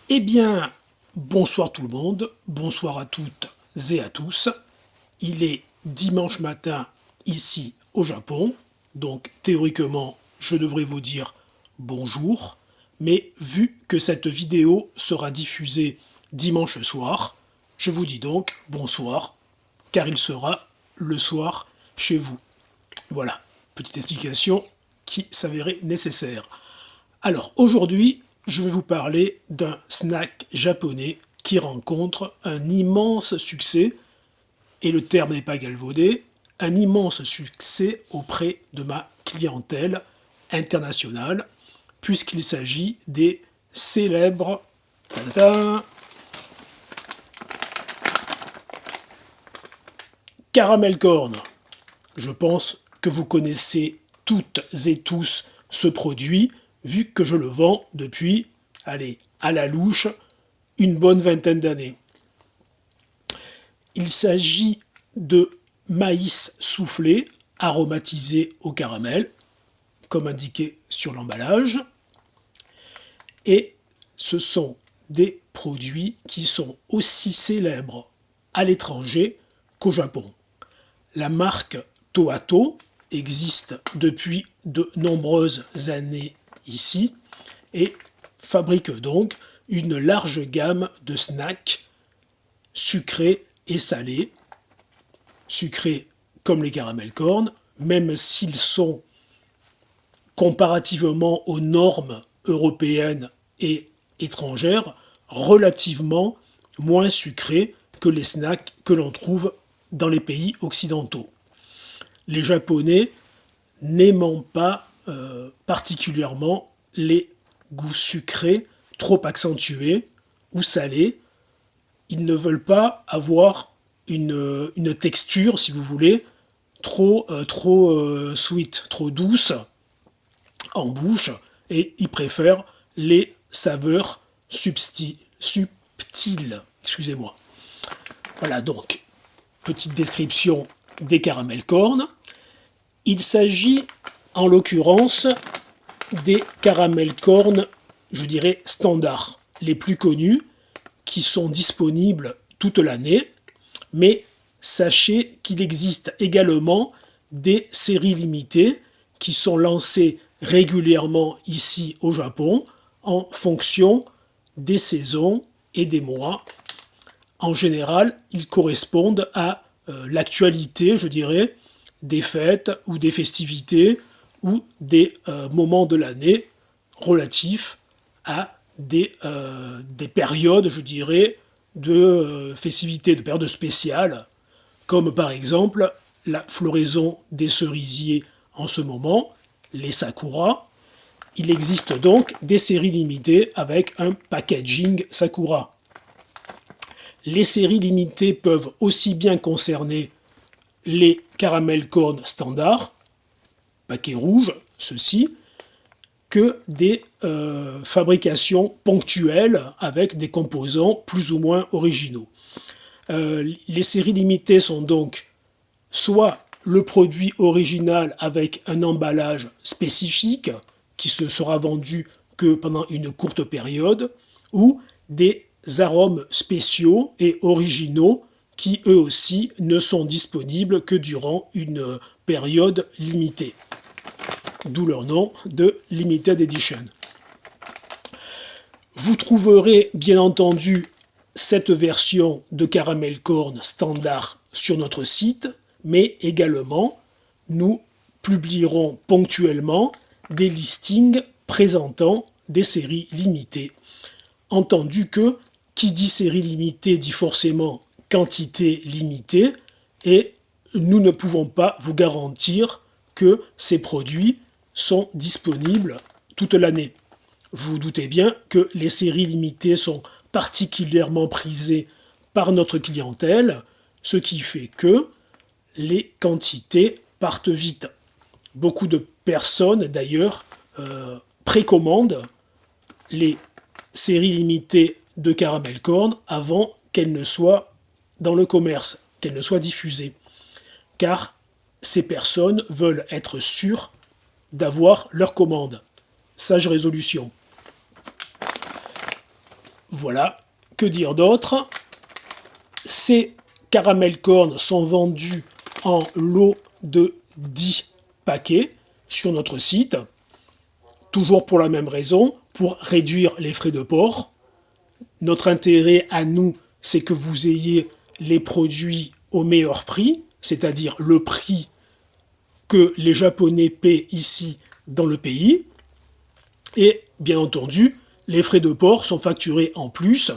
Eh bien, bonsoir tout le monde, bonsoir à toutes et à tous. Il est dimanche matin ici au Japon, donc théoriquement je devrais vous dire bonjour, mais vu que cette vidéo sera diffusée dimanche soir, je vous dis donc bonsoir, car il sera le soir chez vous. Voilà, petite explication qui s'avérait nécessaire. Alors aujourd'hui, je vais vous parler d'un snack japonais qui rencontre un immense succès, et le terme n'est pas galvaudé, un immense succès auprès de ma clientèle internationale, puisqu'il s'agit des célèbres caramel corn. Je pense que vous connaissez toutes et tous ce produit, vu que je le vends depuis, allez, à la louche, une bonne vingtaine d'années. Il s'agit de maïs soufflé, aromatisé au caramel, comme indiqué sur l'emballage. Et ce sont des produits qui sont aussi célèbres à l'étranger qu'au Japon. La marque Tohato existe depuis de nombreuses années ici et fabrique donc une large gamme de snacks sucrés et salés, sucrés comme les caramel corn, même s'ils sont comparativement aux normes européennes et étrangères relativement moins sucrés que les snacks que l'on trouve dans les pays occidentaux. Les Japonais n'aimant pas particulièrement les goûts sucrés trop accentués ou salés, ils ne veulent pas avoir une texture, si vous voulez, trop sweet, trop douce en bouche, et ils préfèrent les saveurs subtiles. Excusez-moi. Voilà donc, petite description des caramel corn. Il s'agit en l'occurrence des caramel corn, je dirais standards, les plus connus, qui sont disponibles toute l'année, mais sachez qu'il existe également des séries limitées qui sont lancées régulièrement ici au Japon en fonction des saisons et des mois. En général, ils correspondent à l'actualité, je dirais, des fêtes ou des festivités ou des moments de l'année relatifs à des périodes, je dirais, de festivités, de périodes spéciales, comme par exemple la floraison des cerisiers en ce moment, les sakura. Il existe donc des séries limitées avec un packaging sakura. Les séries limitées peuvent aussi bien concerner les caramel corn standards, paquet rouge, ceux-ci, que des fabrications ponctuelles avec des composants plus ou moins originaux. Les séries limitées sont donc soit le produit original avec un emballage spécifique qui ne sera vendu que pendant une courte période, ou des arômes spéciaux et originaux qui eux aussi ne sont disponibles que durant une période limitée. D'où leur nom de Limited Edition. Vous trouverez bien entendu cette version de caramel corn standard sur notre site, mais également nous publierons ponctuellement des listings présentant des séries limitées. Entendu que qui dit série limitée dit forcément quantité limitée, et nous ne pouvons pas vous garantir que ces produits sont disponibles toute l'année. Vous vous doutez bien que les séries limitées sont particulièrement prisées par notre clientèle, ce qui fait que les quantités partent vite. Beaucoup de personnes, d'ailleurs, précommandent les séries limitées de caramel corn avant qu'elles ne soient dans le commerce, qu'elles ne soient diffusées. Car ces personnes veulent être sûres d'avoir leur commande. Sage résolution. Voilà, que dire d'autre? Ces caramel corn sont vendus en lot de 10 paquets sur notre site, toujours pour la même raison, pour réduire les frais de port. Notre intérêt à nous, c'est que vous ayez les produits au meilleur prix, c'est-à-dire le prix que les Japonais paient ici dans le pays. Et bien entendu, les frais de port sont facturés en plus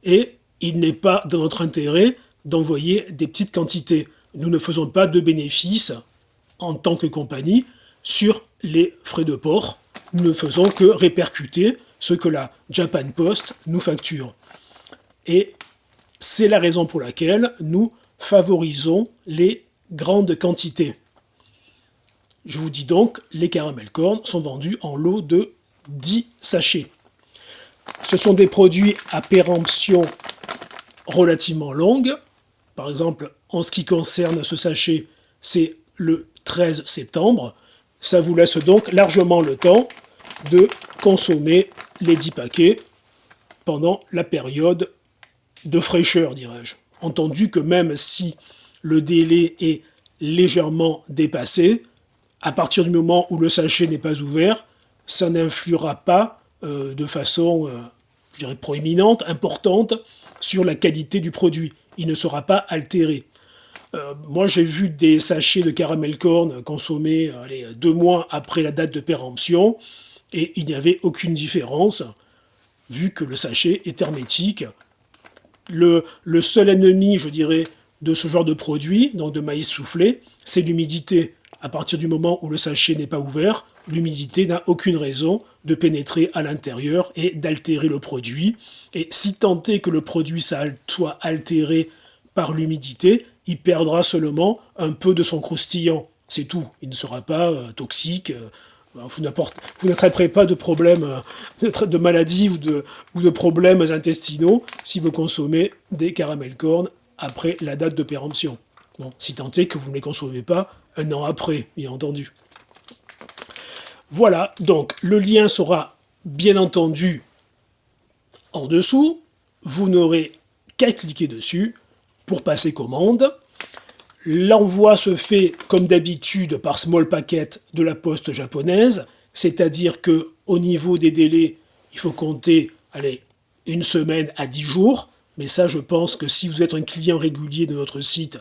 et il n'est pas dans notre intérêt d'envoyer des petites quantités. Nous ne faisons pas de bénéfices en tant que compagnie sur les frais de port. Nous ne faisons que répercuter ce que la Japan Post nous facture. Et c'est la raison pour laquelle nous favorisons les grandes quantités. Je vous dis donc, les caramel corn sont vendus en lot de 10 sachets. Ce sont des produits à péremption relativement longue. Par exemple, en ce qui concerne ce sachet, c'est le 13 septembre. Ça vous laisse donc largement le temps de consommer les 10 paquets pendant la période de fraîcheur, dirais-je. Entendu que même si le délai est légèrement dépassé, à partir du moment où le sachet n'est pas ouvert, ça n'influera pas de façon, je dirais, proéminente, importante, sur la qualité du produit. Il ne sera pas altéré. Moi, j'ai vu des sachets de caramel corn consommés 2 mois après la date de péremption, et il n'y avait aucune différence, vu que le sachet est hermétique. Le seul ennemi, je dirais, de ce genre de produit, donc de maïs soufflé, c'est l'humidité. À partir du moment où le sachet n'est pas ouvert, l'humidité n'a aucune raison de pénétrer à l'intérieur et d'altérer le produit. Et si tant est que le produit soit altéré par l'humidité, il perdra seulement un peu de son croustillant. C'est tout. Il ne sera pas toxique. Vous n'attraperez pas de problèmes, de maladies ou de problèmes intestinaux si vous consommez des caramel corn après la date de péremption. Bon, si tant est que vous ne les consommez pas un an après, bien entendu. Voilà, donc le lien sera bien entendu en dessous. Vous n'aurez qu'à cliquer dessus pour passer commande. L'envoi se fait comme d'habitude par small packet de la poste japonaise, c'est-à-dire que au niveau des délais, il faut compter 1 semaine à 10 jours, mais ça je pense que si vous êtes un client régulier de notre site,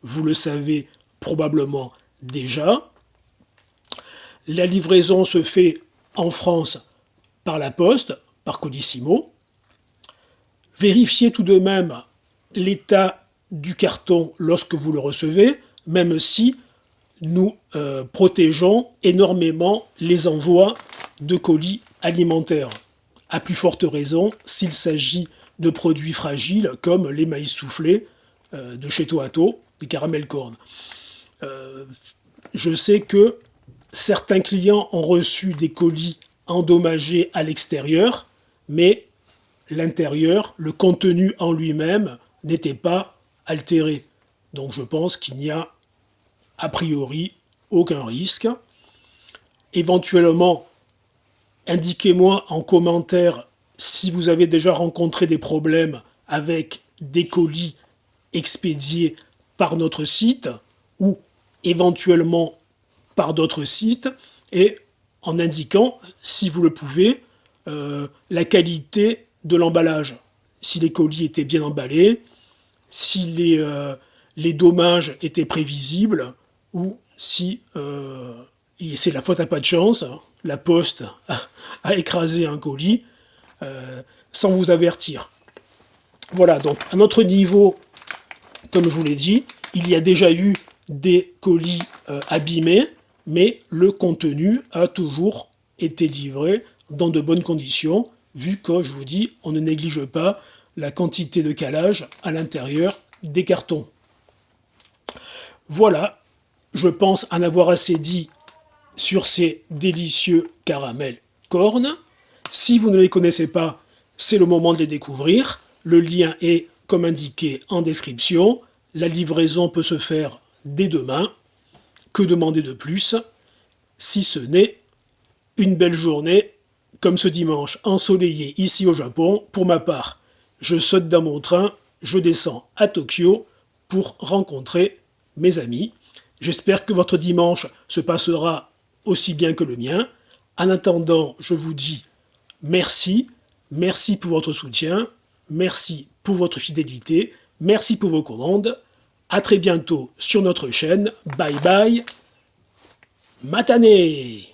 vous le savez probablement déjà. La livraison se fait en France par la poste, par Colissimo. Vérifiez tout de même l'état du carton lorsque vous le recevez, même si nous protégeons énormément les envois de colis alimentaires. À plus forte raison s'il s'agit de produits fragiles comme les maïs soufflés de chez Toato, des caramel corn. Je sais que certains clients ont reçu des colis endommagés à l'extérieur, mais l'intérieur, le contenu en lui-même, n'était pas altéré. Donc je pense qu'il n'y a a priori aucun risque. Éventuellement, indiquez-moi en commentaire si vous avez déjà rencontré des problèmes avec des colis expédiés par notre site ou éventuellement par d'autres sites, et en indiquant, si vous le pouvez, la qualité de l'emballage. Si les colis étaient bien emballés, si les dommages étaient prévisibles, ou si c'est la faute à pas de chance, la poste a écrasé un colis sans vous avertir. Voilà, donc à notre niveau, comme je vous l'ai dit, il y a déjà eu des colis abîmés, mais le contenu a toujours été livré dans de bonnes conditions, vu que, je vous dis, on ne néglige pas la quantité de calage à l'intérieur des cartons. Voilà, je pense en avoir assez dit sur ces délicieux caramel corn. Si vous ne les connaissez pas, c'est le moment de les découvrir. Le lien est, comme indiqué, en description. La livraison peut se faire dès demain. Que demander de plus, si ce n'est une belle journée comme ce dimanche ensoleillé ici au Japon. Pour ma part, je saute dans mon train, je descends à Tokyo pour rencontrer mes amis. J'espère que votre dimanche se passera aussi bien que le mien. En attendant, je vous dis merci, merci pour votre soutien, merci pour votre fidélité, merci pour vos commandes. À très bientôt sur notre chaîne. Bye bye, matane!